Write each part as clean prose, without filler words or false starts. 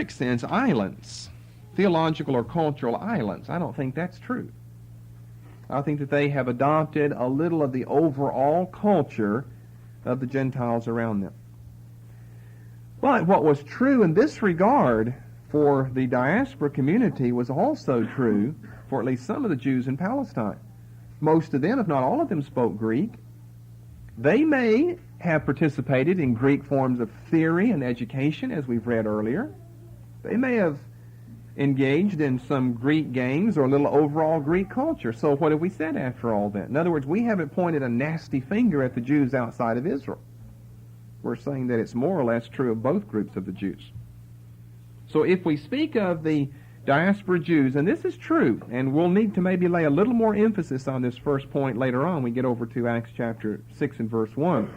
strict sense, islands, theological or cultural islands. I don't think that's true. I think that they have adopted a little of the overall culture of the Gentiles around them. But what was true in this regard for the diaspora community was also true for at least some of the Jews in Palestine. Most of them, if not all of them, spoke Greek. They may have participated in Greek forms of theory and education, as we've read earlier. They may have engaged in some Greek games or a little overall Greek culture. So what have we said after all that? In other words, we haven't pointed a nasty finger at the Jews outside of Israel. We're saying that it's more or less true of both groups of the Jews. So if we speak of the diaspora Jews, and this is true, and we'll need to maybe lay a little more emphasis on this first point later on, we get over to Acts chapter 6 and verse 1,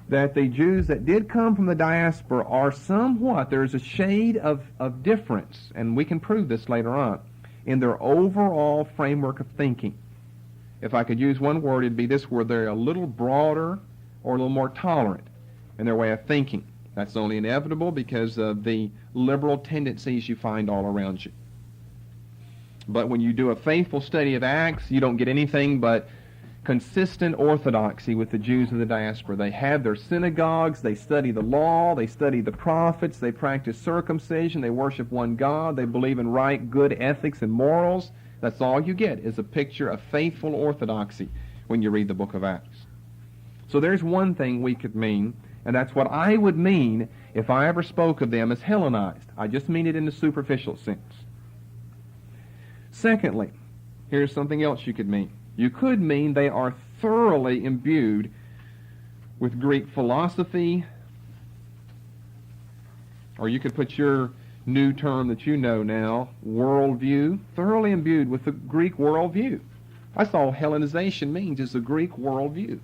that the Jews that did come from the diaspora are somewhat, there's a shade of difference, and we can prove this later on, in their overall framework of thinking. If I could use one word, it'd be this word: they're a little broader or a little more tolerant in their way of thinking. That's only inevitable because of the liberal tendencies you find all around you. But when you do a faithful study of Acts, you don't get anything but consistent orthodoxy with the Jews of the diaspora. They have their synagogues, they study the law, they study the prophets, they practice circumcision, they worship one God, they believe in right, good ethics and morals. That's all you get is a picture of faithful orthodoxy when you read the book of Acts. So there's one thing we could mean, and that's what I would mean if I ever spoke of them as Hellenized. I just mean it in the superficial sense. Secondly, here's something else you could mean. You could mean they are thoroughly imbued with Greek philosophy, or you could put your new term that you know now, worldview, thoroughly imbued with the Greek worldview. That's all Hellenization means, is the Greek worldview.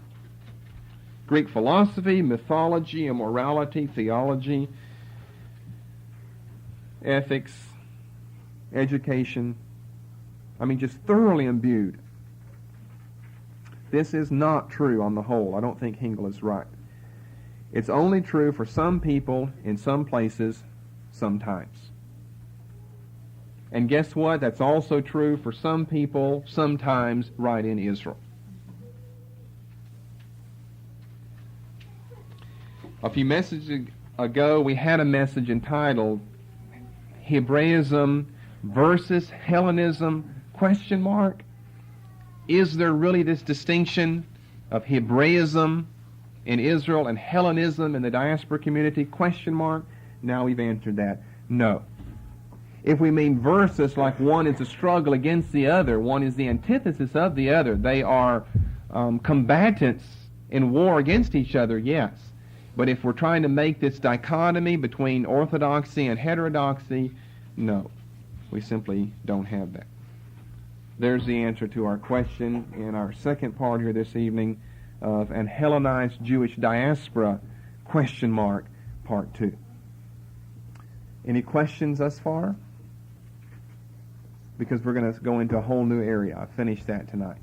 Greek philosophy, mythology, immorality, theology, ethics, education. I mean, just thoroughly imbued. This is not true on the whole. I don't think Hengel is right. It's only true for some people in some places sometimes. And guess what? That's also true for some people sometimes right in Israel. A few messages ago, we had a message entitled Hebraism versus Hellenism, ? Is there really this distinction of Hebraism in Israel and Hellenism in the diaspora community? ? Now we've answered that. No. If we mean versus, like one is a struggle against the other, one is the antithesis of the other, they are combatants in war against each other, yes. But if we're trying to make this dichotomy between orthodoxy and heterodoxy, no. We simply don't have that. There's the answer to our question in our second part here this evening of an Hellenized Jewish Diaspora ? Part 2. Any questions thus far? Because we're going to go into a whole new area. I finished that tonight.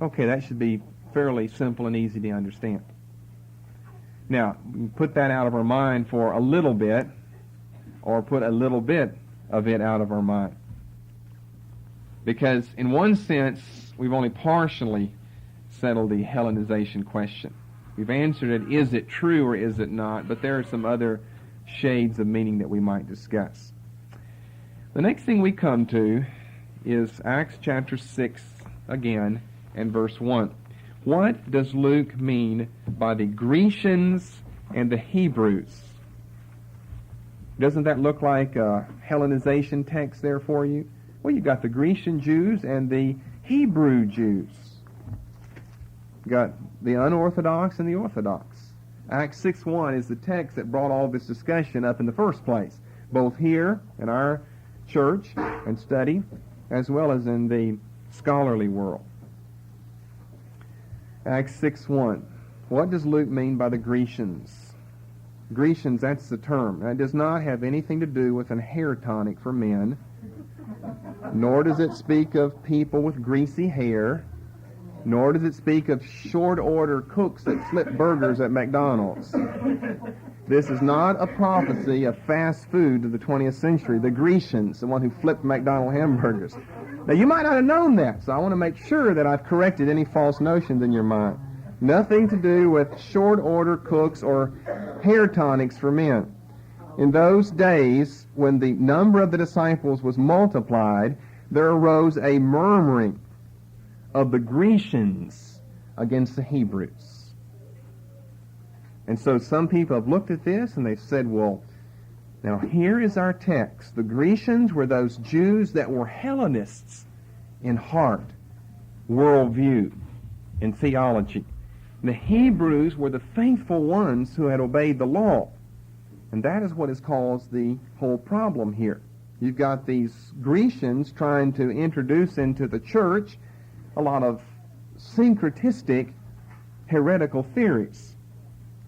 Okay, that should be fairly simple and easy to understand. Now, we can put that out of our mind for a little bit, or put a little bit of it out of our mind. Because in one sense, we've only partially settled the Hellenization question. We've answered it, is it true or is it not? But there are some other shades of meaning that we might discuss. The next thing we come to is Acts chapter 6 again and verse 1. What does Luke mean by the Grecians and the Hebrews? Doesn't that look like a Hellenization text there for you? Well, you've got the Grecian Jews and the Hebrew Jews. You've got the unorthodox and the orthodox. Acts 6:1 is the text that brought all this discussion up in the first place, both here in our church and study, as well as in the scholarly world. Acts 6:1. What does Luke mean by the Grecians? Grecians, that's the term. That does not have anything to do with an hair tonic for men, nor does it speak of people with greasy hair, nor does it speak of short-order cooks that flip burgers at McDonald's. This is not a prophecy of fast food of the 20th century, the Grecians, the one who flipped McDonald's hamburgers. Now, you might not have known that, so I want to make sure that I've corrected any false notions in your mind. Nothing to do with short-order cooks or hair tonics for men. In those days, when the number of the disciples was multiplied, there arose a murmuring of the Grecians against the Hebrews. And so some people have looked at this and they've said, well, now here is our text. The Grecians were those Jews that were Hellenists in heart, worldview, and theology. The Hebrews were the faithful ones who had obeyed the law. And that is what has caused the whole problem here. You've got these Grecians trying to introduce into the church a lot of syncretistic, heretical theories.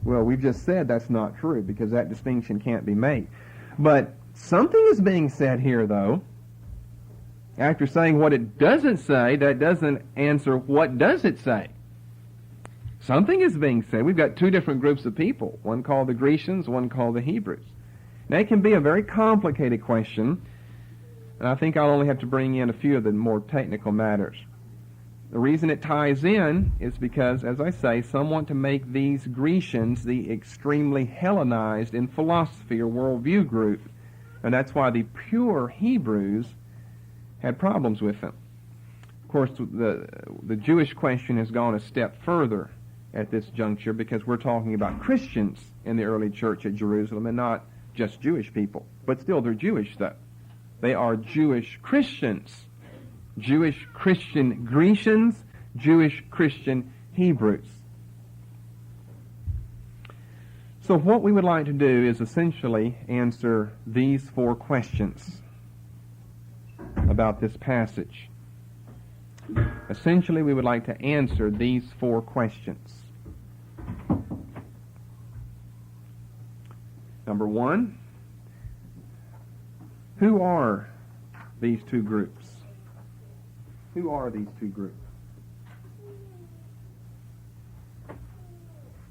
Well, we've just said that's not true because that distinction can't be made. But something is being said here, though. After saying what it doesn't say, that doesn't answer what does it say. Something is being said. We've got two different groups of people, one called the Grecians, one called the Hebrews. Now, it can be a very complicated question, and I think I'll only have to bring in a few of the more technical matters. The reason it ties in is because, as I say, some want to make these Grecians the extremely Hellenized in philosophy or worldview group, and that's why the pure Hebrews had problems with them. Of course, the Jewish question has gone a step further at this juncture because we're talking about Christians in the early church at Jerusalem and not just Jewish people. But still, they're Jewish, though. They are Jewish Christians. Jewish Christian Grecians, Jewish Christian Hebrews. So what we would like to do is essentially answer these four questions about this passage. Essentially, we would like to answer these four questions. Number one, who are these two groups? Who are these two groups?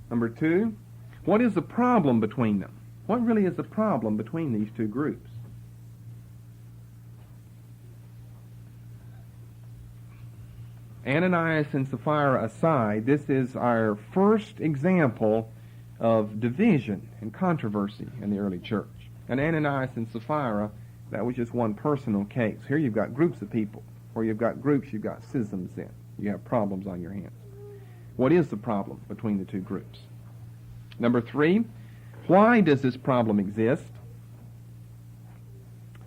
Number two, what is the problem between them? What really is the problem between these two groups? Ananias and Sapphira aside, this is our first example of division and controversy in the early church. And Ananias and Sapphira, that was just one personal case. Here you've got groups of people. Where you've got groups, you've got schisms in. You have problems on your hands. What is the problem between the two groups? Number three, why does this problem exist?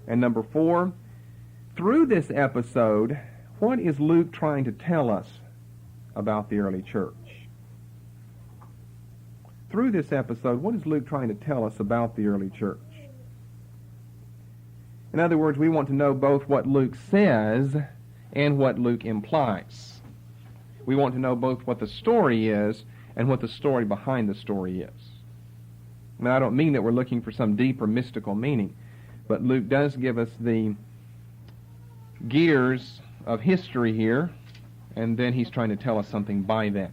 And number four, through this episode, what is Luke trying to tell us about the early church? Through this episode, what is Luke trying to tell us about the early church? In other words, we want to know both what Luke says and what Luke implies. We want to know both what the story is and what the story behind the story is. Now, I don't mean that we're looking for some deeper mystical meaning, but Luke does give us the gears of history here, and then he's trying to tell us something by that.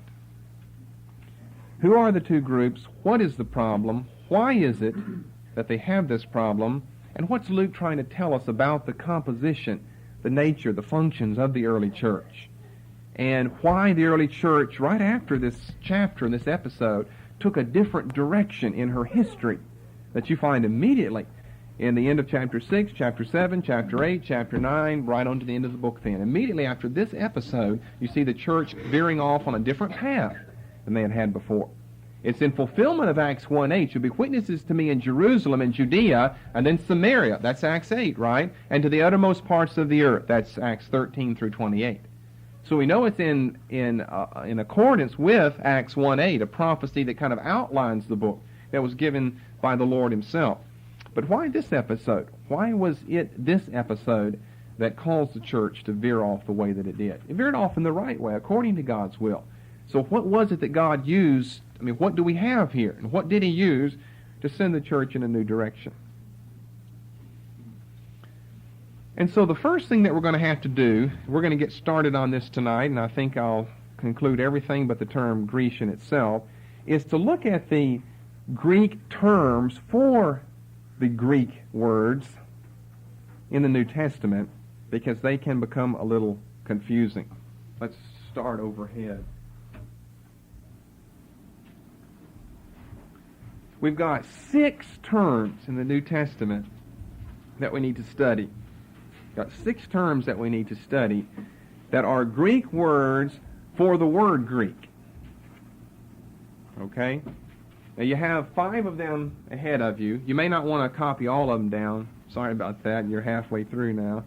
Who are the two groups? What is the problem? Why is it that they have this problem? And what's Luke trying to tell us about the composition, the nature, the functions of the early church? And why the early church, right after this chapter, this episode, took a different direction in her history that you find immediately in the end of chapter 6, chapter 7, chapter 8, chapter 9, right on to the end of the book then. Immediately after this episode, you see the church veering off on a different path than they had had before. It's in fulfillment of Acts 1:8. You'll be witnesses to me in Jerusalem and Judea, and then Samaria. That's Acts 8, right? And to the uttermost parts of the earth. That's Acts 13 through 28. So we know it's in accordance with Acts 1:8, a prophecy that kind of outlines the book that was given by the Lord himself. But why this episode? Why was it this episode that caused the church to veer off the way that it did? It veered off in the right way, according to God's will. So what was it that God used? I mean, what do we have here? And what did he use to send the church in a new direction? And so the first thing that we're going to have to do, we're going to get started on this tonight, and I think I'll conclude everything but the term Grecian itself, is to look at the Greek terms for the Greek words in the New Testament because they can become a little confusing. Let's start overhead. We've got 6 terms in the New Testament that we need to study. We've got 6 terms that we need to study that are Greek words for the word Greek. Okay? Now you have 5 of them ahead of you. You may not want to copy all of them down. Sorry about that. You're halfway through now.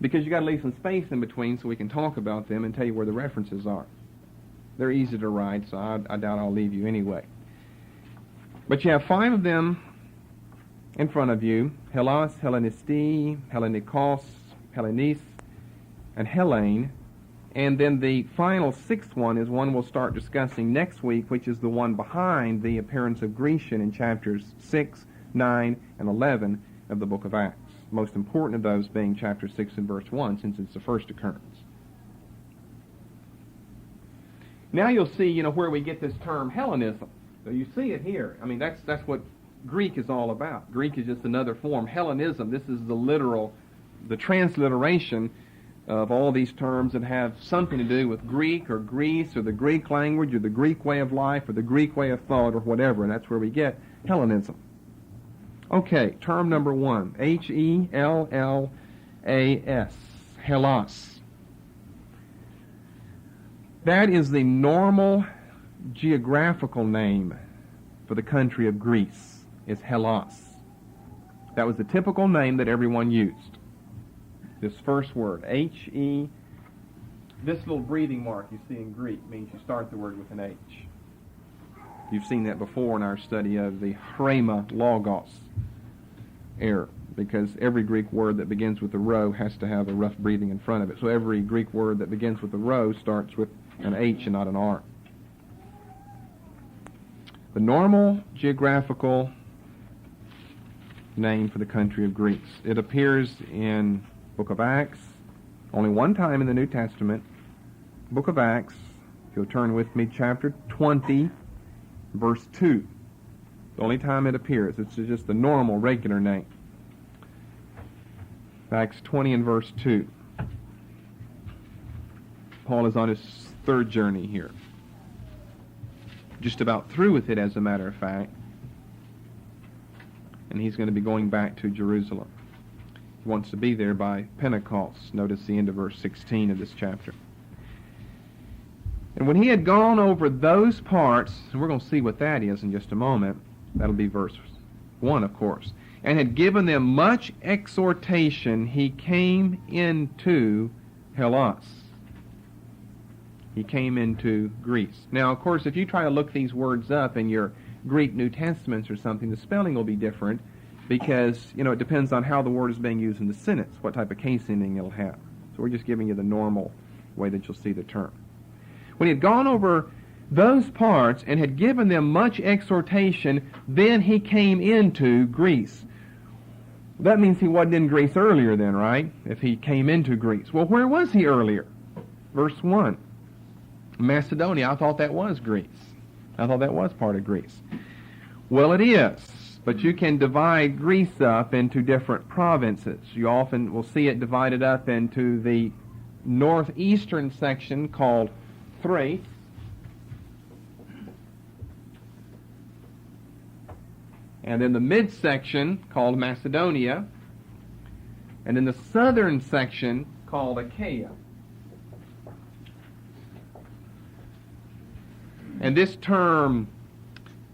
Because you got to leave some space in between so we can talk about them and tell you where the references are. They're easy to write, so I doubt I'll leave you anyway. But you have 5 of them in front of you: Hellas, Hellenisti, Hellenikos, Hellenis, and Hellene. And then the final 6th one is one we'll start discussing next week, which is the one behind the appearance of Grecian in chapters 6, 9, and 11 of the book of Acts. Most important of those being chapter 6 and verse 1, since it's the first occurrence. Now you'll see, where we get this term Hellenism. So you see it here. I mean, that's what Greek is all about. Greek is just another form. Hellenism, this is the transliteration of all these terms that have something to do with Greek or Greece or the Greek language or the Greek way of life or the Greek way of thought or whatever, and that's where we get Hellenism. Okay, term number 1, Hellas, Hellas. That is the normal geographical name for the country of Greece, is Hellas. That was the typical name that everyone used. This first word, H-E, this little breathing mark you see in Greek means you start the word with an H. You've seen that before in our study of the Hrema Logos error, because every Greek word that begins with a rho has to have a rough breathing in front of it. So every Greek word that begins with a rho starts with an H and not an R. The normal geographical name for the country of Greece. It appears in Book of Acts, only one time in the New Testament. Book of Acts, if you'll turn with me, chapter 20, verse 2. The only time it appears. It's just the normal, regular name. Acts 20 and verse 2. Paul is on his 3rd journey here. Just about through with it, as a matter of fact. And he's going to be going back to Jerusalem. He wants to be there by Pentecost. Notice the end of verse 16 of this chapter. And when he had gone over those parts, and we're going to see what that is in just a moment, that'll be verse 1, of course, and had given them much exhortation, he came into Hellas. He came into Greece. Now, of course, if you try to look these words up in your Greek New Testaments or something, the spelling will be different because, it depends on how the word is being used in the sentence, what type of case ending it'll have. So we're just giving you the normal way that you'll see the term. When he had gone over those parts and had given them much exhortation, then he came into Greece. That means he wasn't in Greece earlier then, right? If he came into Greece. Well, where was he earlier? Verse 1. Macedonia. I thought that was Greece. I thought that was part of Greece. Well, it is. But you can divide Greece up into different provinces. You often will see it divided up into the northeastern section called Thrace, and then the midsection called Macedonia, and then the southern section called Achaia. And this term,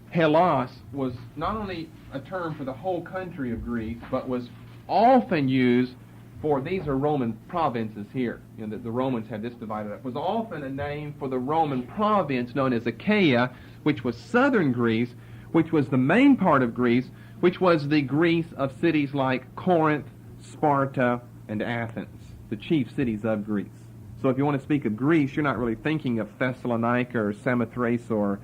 Hellas, was not only a term for the whole country of Greece, but was often used for, these are Roman provinces here, the Romans had this divided up, was often a name for the Roman province known as Achaia, which was southern Greece, which was the main part of Greece, which was the Greece of cities like Corinth, Sparta, and Athens, the chief cities of Greece. So if you want to speak of Greece, you're not really thinking of Thessalonica or Samothrace or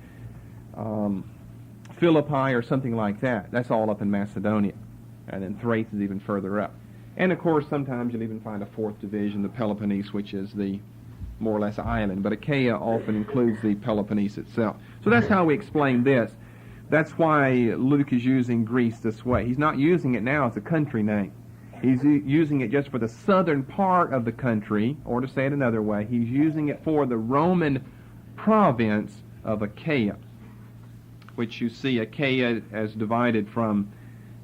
Philippi or something like that. That's all up in Macedonia. And then Thrace is even further up. And of course, sometimes you'll even find a 4th division, the Peloponnese, which is the more or less island. But Achaia often includes the Peloponnese itself. So that's how we explain this. That's why Luke is using Greece this way. He's not using it now as a country name. He's using it just for the southern part of the country, or to say it another way, he's using it for the Roman province of Achaia, which you see Achaia as divided from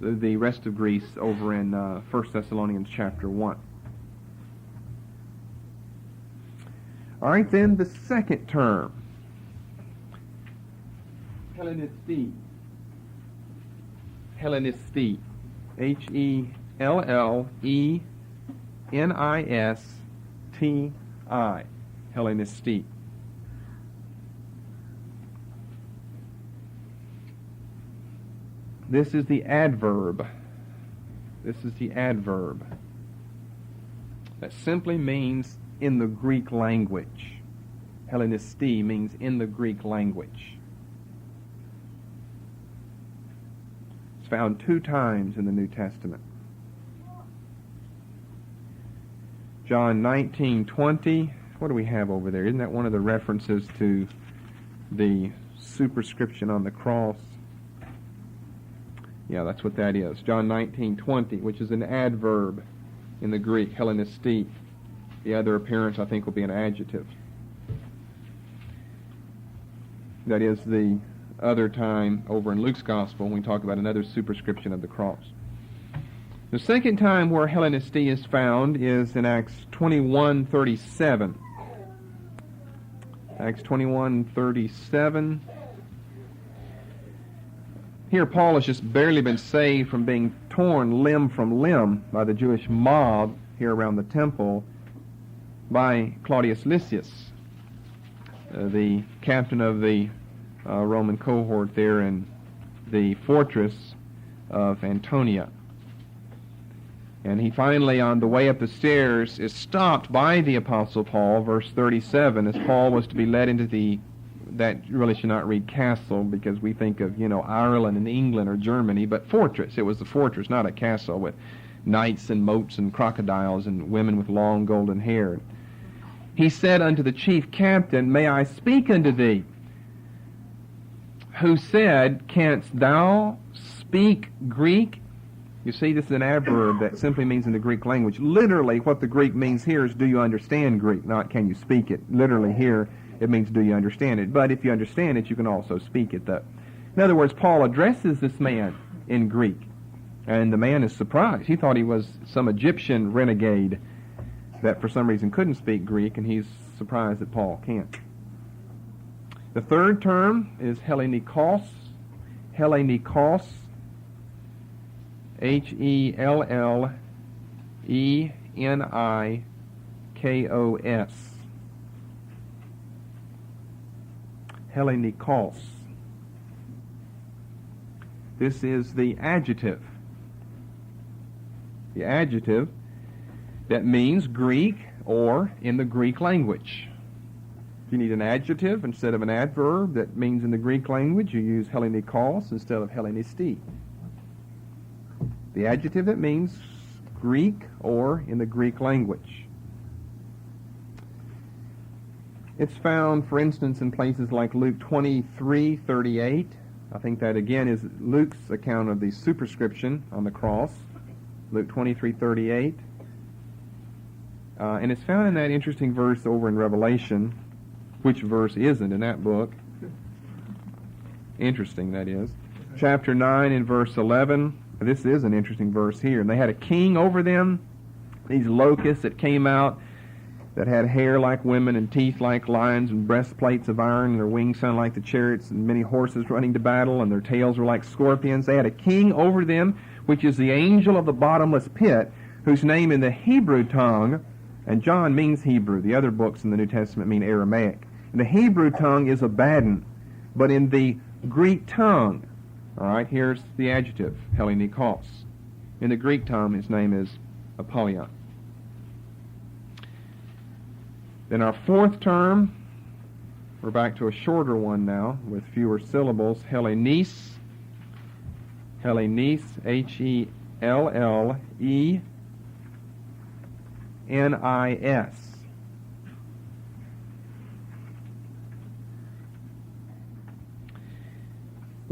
the rest of Greece over in 1 Thessalonians chapter 1. All right, then the second term, Hellenized. Hellenized. Hellenisti. Hellenized. This is the adverb. This is the adverb. That simply means in the Greek language. Hellenisti means in the Greek language. It's found 2 times in the New Testament. John 19:20. What do we have over there? Isn't that one of the references to the superscription on the cross? Yeah, that's what that is. John 19:20, which is an adverb in the Greek, Hellenized. The other appearance, I think, will be an adjective. That is the other time over in Luke's Gospel when we talk about another superscription of the cross. The second time where Hellenized is found is in Acts 21:37. Acts 21:37. Here Paul has just barely been saved from being torn limb from limb by the Jewish mob here around the temple by Claudius Lysias, the captain of the Roman cohort there in the fortress of Antonia. And he finally, on the way up the stairs, is stopped by the Apostle Paul, verse 37, as Paul was to be led into that really should not read castle, because we think of, Ireland and England or Germany, but fortress. It was a fortress, not a castle with knights and moats and crocodiles and women with long golden hair. He said unto the chief captain, May I speak unto thee? Who said, Canst thou speak Greek? You see, this is an adverb that simply means in the Greek language. Literally, what the Greek means here is, do you understand Greek? Not, can you speak it? Literally here, it means, do you understand it? But if you understand it, you can also speak it. In other words, Paul addresses this man in Greek, and the man is surprised. He thought he was some Egyptian renegade that for some reason couldn't speak Greek, and he's surprised that Paul can't. The third term is Hellenikos. Hellenikos. Hellenikos. Hellenikos. This is the adjective. The adjective that means Greek or in the Greek language. If you need an adjective instead of an adverb that means in the Greek language, you use Hellenikos instead of Hellenized. The adjective that means Greek or in the Greek language. It's found, for instance, in places like Luke 23:38. I think that, again, is Luke's account of the superscription on the cross. Luke 23:38. And it's found in that interesting verse over in Revelation, which verse isn't in that book. Interesting, that is. Chapter 9 and verse 11. This is an interesting verse here. And they had a king over them, these locusts that came out, that had hair like women and teeth like lions and breastplates of iron, and their wings sounded like the chariots, and many horses running to battle, and their tails were like scorpions. They had a king over them, which is the angel of the bottomless pit, whose name in the Hebrew tongue, and John means Hebrew. The other books in the New Testament mean Aramaic. In the Hebrew tongue is Abaddon, but in the Greek tongue, all right, here's the adjective, Hellenikos. In the Greek tongue, his name is Apollyon. Then our fourth term, we're back to a shorter one now with fewer syllables, Hellenis. Hellenis, Hellenis.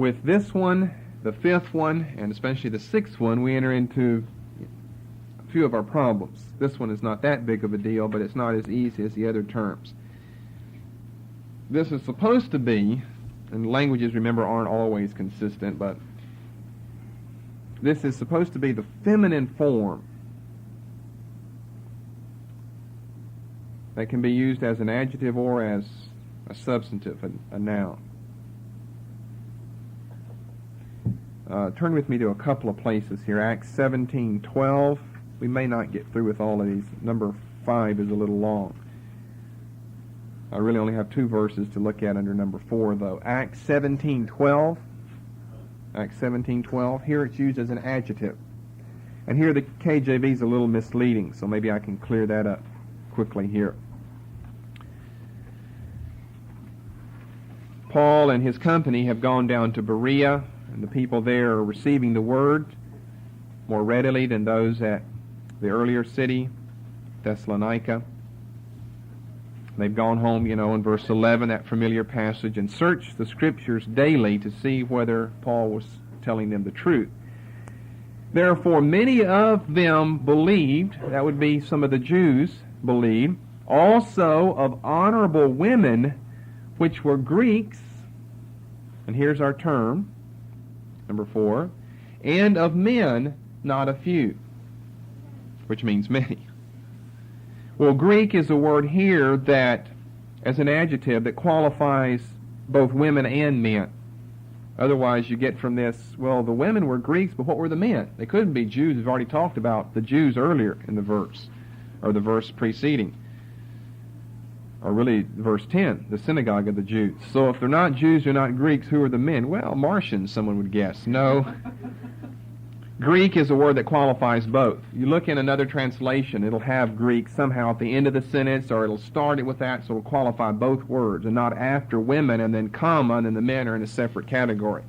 With this one, the fifth one, and especially the sixth one, we enter into a few of our problems. This one is not that big of a deal, but it's not as easy as the other terms. This is supposed to be, and languages, remember, aren't always consistent, but this is supposed to be the feminine form that can be used as an adjective or as a substantive, a noun. Turn with me to a couple of places here. Acts 17:12. We may not get through with all of these. Number 5 is a little long. I really only have 2 verses to look at under number 4, though. Acts 17:12. Acts 17:12. Here it's used as an adjective. And here the KJV is a little misleading, so maybe I can clear that up quickly here. Paul and his company have gone down to Berea, and the people there are receiving the word more readily than those at the earlier city, Thessalonica. They've gone home, in verse 11, that familiar passage, and searched the Scriptures daily to see whether Paul was telling them the truth. Therefore, many of them believed, that would be some of the Jews believed, also of honorable women, which were Greeks, and here's our term, number 4, and of men, not a few, which means many. Well, Greek is a word here that, as an adjective, that qualifies both women and men. Otherwise, you get from this, well, the women were Greeks, but what were the men? They couldn't be Jews. We've already talked about the Jews earlier in the verse, or the verse preceding. Or really, verse 10, the synagogue of the Jews. So if they're not Jews, they're not Greeks, who are the men? Well, Martians, someone would guess. No. Greek is a word that qualifies both. You look in another translation, it'll have Greek somehow at the end of the sentence, or it'll start it with that, so it'll qualify both words, and not after women, and then comma, and then the men are in a separate category.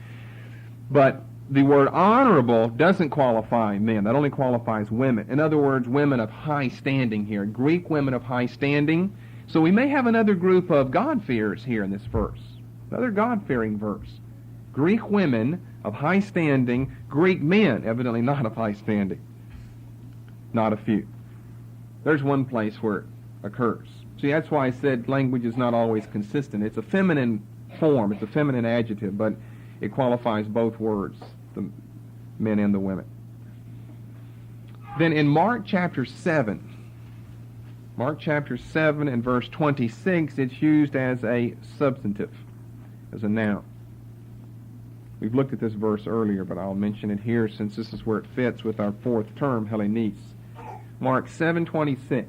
But the word honorable doesn't qualify men. That only qualifies women. In other words, women of high standing here. Greek women of high standing. So we may have another group of God-fearers here in this verse. Another God-fearing verse. Greek women of high standing, Greek men, evidently not of high standing. Not a few. There's one place where it occurs. See, that's why I said language is not always consistent. It's a feminine form, it's a feminine adjective, but it qualifies both words, the men and the women. Then in Mark chapter 7, and verse 26, it's used as a substantive, as a noun. We've looked at this verse earlier, but I'll mention it here since this is where it fits with our 4th term, Hellenized. Mark 7:26.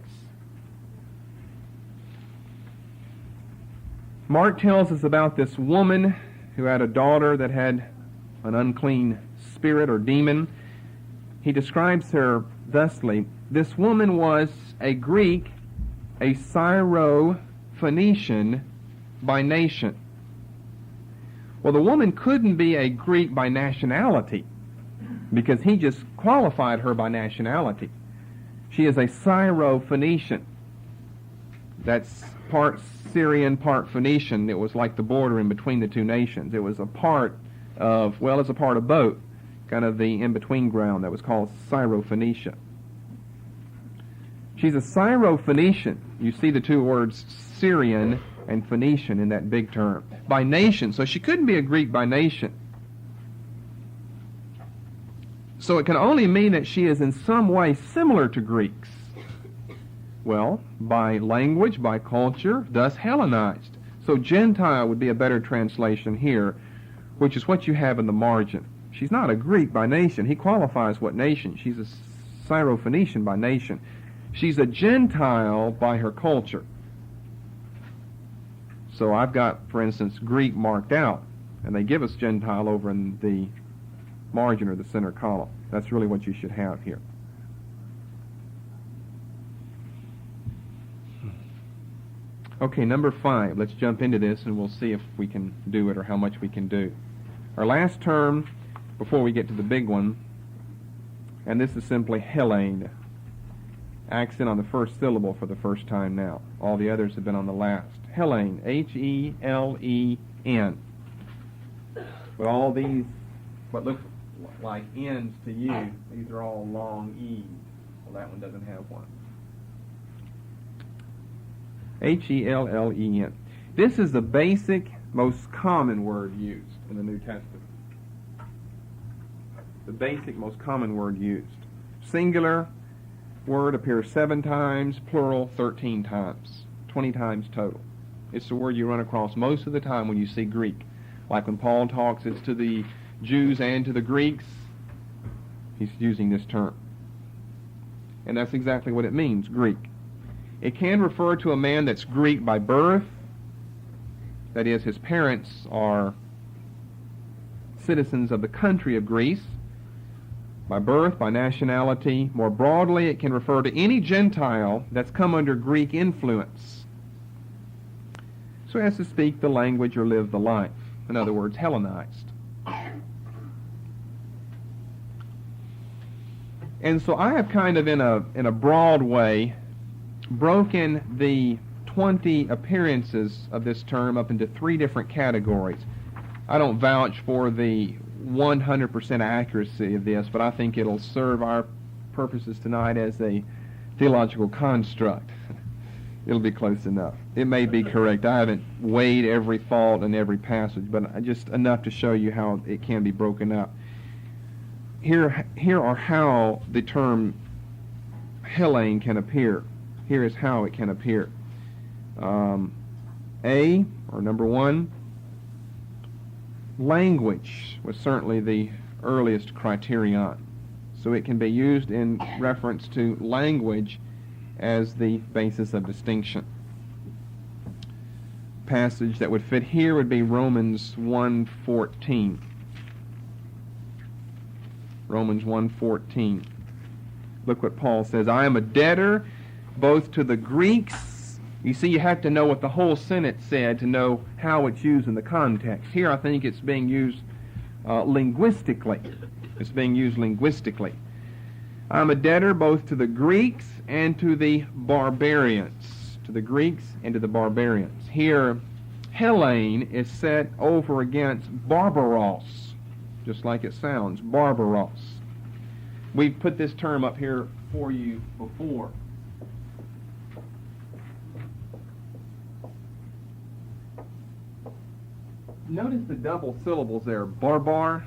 Mark tells us about this woman who had a daughter that had an unclean spirit or demon. He describes her thusly. This woman was a Greek, a Syro-Phoenician by nation. Well, the woman couldn't be a Greek by nationality because he just qualified her by nationality. She is a Syro-Phoenician. That's part Syrian, part Phoenician. It was like the border in between the two nations. It was a part of, well, it's a part of both, kind of the in-between ground that was called Syro-Phoenicia. She's a Syro-Phoenician. You see the two words Syrian and Phoenician in that big term. By nation. So she couldn't be a Greek by nation. So it can only mean that she is in some way similar to Greeks. Well, by language, by culture, thus Hellenized. So Gentile would be a better translation here, which is what you have in the margin. She's not a Greek by nation. He qualifies what nation. She's a Syro-Phoenician by nation. She's a Gentile by her culture. So I've got, for instance, Greek marked out, and they give us Gentile over in the margin or the center column. That's really what you should have here. Okay, number 5. Let's jump into this, and we'll see if we can do it or how much we can do. Our last term, before we get to the big one, and this is simply Hellene. Accent on the first syllable for the first time now. All the others have been on the last. Hellene, H-E-L-E-N. But all these, what look like N's to you, these are all long E's. Well, that one doesn't have one. H-E-L-L-E-N. This is the basic, most common word used in the New Testament. The basic, most common word used. Singular word appears 7 times, plural 13 times, 20 times total. It's the word you run across most of the time when you see Greek. Like when Paul talks, it's to the Jews and to the Greeks. He's using this term. And that's exactly what it means, Greek. It can refer to a man that's Greek by birth. That is, his parents are citizens of the country of Greece. By birth, by nationality. More broadly, it can refer to any Gentile that's come under Greek influence, so as to speak the language or live the life. In other words, Hellenized. And so I have kind of in a broad way broken the 20 appearances of this term up into 3 different categories. I don't vouch for the 100% accuracy of this, but I think it'll serve our purposes tonight as a theological construct. It'll be close enough. It may be correct. I haven't weighed every fault in every passage, but just enough to show you how it can be broken up. Here are how the term Hellene can appear. Here is how it can appear. A, or number 1, language was certainly the earliest criterion. So it can be used in reference to language as the basis of distinction. Passage that would fit here would be Romans 1:14. Romans 1:14. Look what Paul says. I am a debtor both to the Greeks. You see, you have to know what the whole sentence said to know how it's used in the context. Here I think it's being used linguistically. It's being used linguistically. I'm a debtor both to the Greeks and to the barbarians. To the Greeks and to the barbarians. Here, Hellene is set over against barbaros, just like it sounds, barbaros. We've put this term up here for you before. Notice the double syllables there, barbar.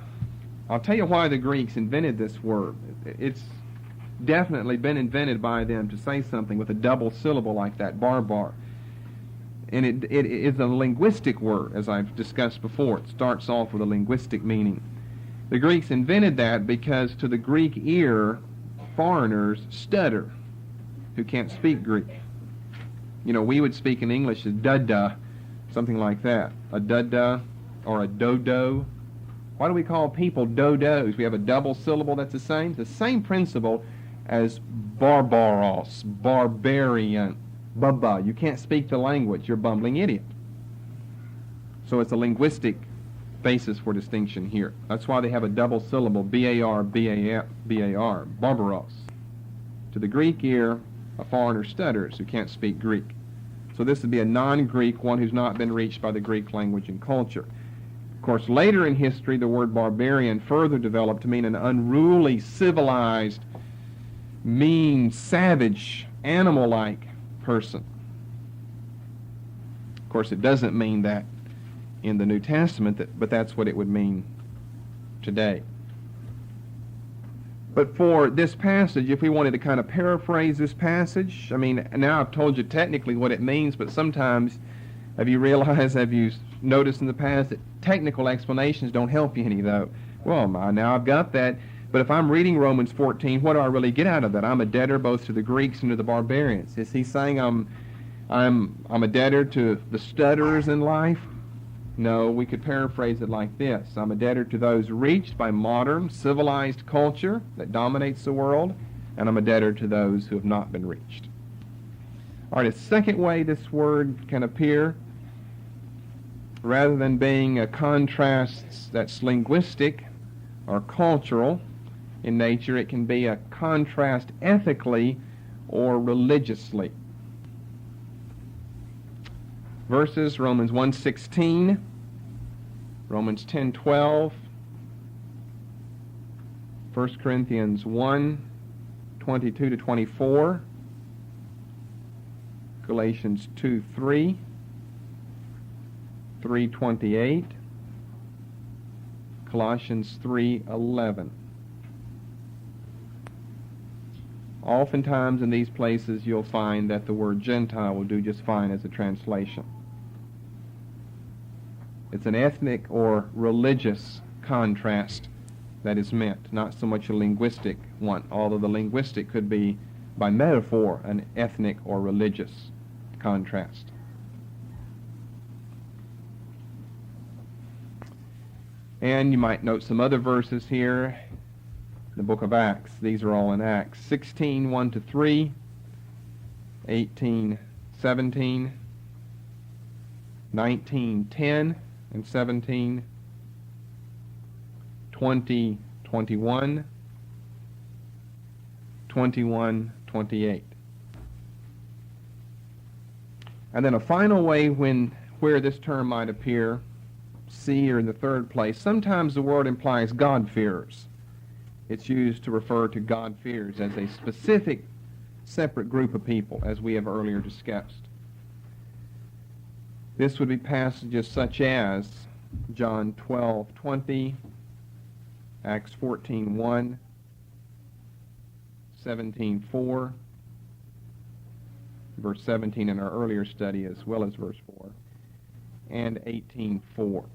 I'll tell you why the Greeks invented this word. It's definitely been invented by them to say something with a double syllable like that, barbar. And it is a linguistic word, as I've discussed before. It starts off with a linguistic meaning. The Greeks invented that because to the Greek ear, foreigners stutter who can't speak Greek. You know, we would speak in English as da-da, something like that. A da-da or a dodo. Why do we call people dodos? We have a double syllable that's the same principle as barbaros, barbarian, bubba. You can't speak the language, you're a bumbling idiot. So it's a linguistic basis for distinction here. That's why they have a double syllable, B-A-R, B-A-R, barbaros. To the Greek ear, a foreigner stutters who can't speak Greek. So this would be a non-Greek, one who's not been reached by the Greek language and culture. Of course, later in history, the word barbarian further developed to mean an unruly, civilized, mean, savage, animal-like person. Of course, it doesn't mean that in the New Testament, but that's what it would mean today. But for this passage, if we wanted to kind of paraphrase this passage, I mean, now I've told you technically what it means, but sometimes, have you noticed in the past that technical explanations don't help you any, though? Well, now I've got that, but if I'm reading Romans 14, what do I really get out of that? I'm a debtor both to the Greeks and to the barbarians. Is he saying I'm a debtor to the stutterers in life? No, we could paraphrase it like this. I'm a debtor to those reached by modern, civilized culture that dominates the world, and I'm a debtor to those who have not been reached. All right, a second way this word can appear, rather than being a contrast that's linguistic or cultural in nature, it can be a contrast ethically or religiously. Verses, Romans 1:16, Romans 10:12, 1 Corinthians 1:22 to 24, Galatians 2:3, 3:28, Colossians 3:11. Oftentimes in these places you'll find that the word Gentile will do just fine as a translation. It's an ethnic or religious contrast that is meant, not so much a linguistic one, although the linguistic could be, by metaphor, an ethnic or religious contrast. And you might note some other verses here. The book of Acts. These are all in Acts. 16, 1 to 3, 18, 17, 19, 10 and 17, 20, 21, 21, 28. And then a final way where this term might appear, C, or in the third place, sometimes the word implies God-fearers. It's used to refer to God-fearers as a specific, separate group of people, as we have earlier discussed. This would be passages such as John 12:20, Acts 14:1, 17:4, verse 17 in our earlier study, as well as verse 4, and 18:4.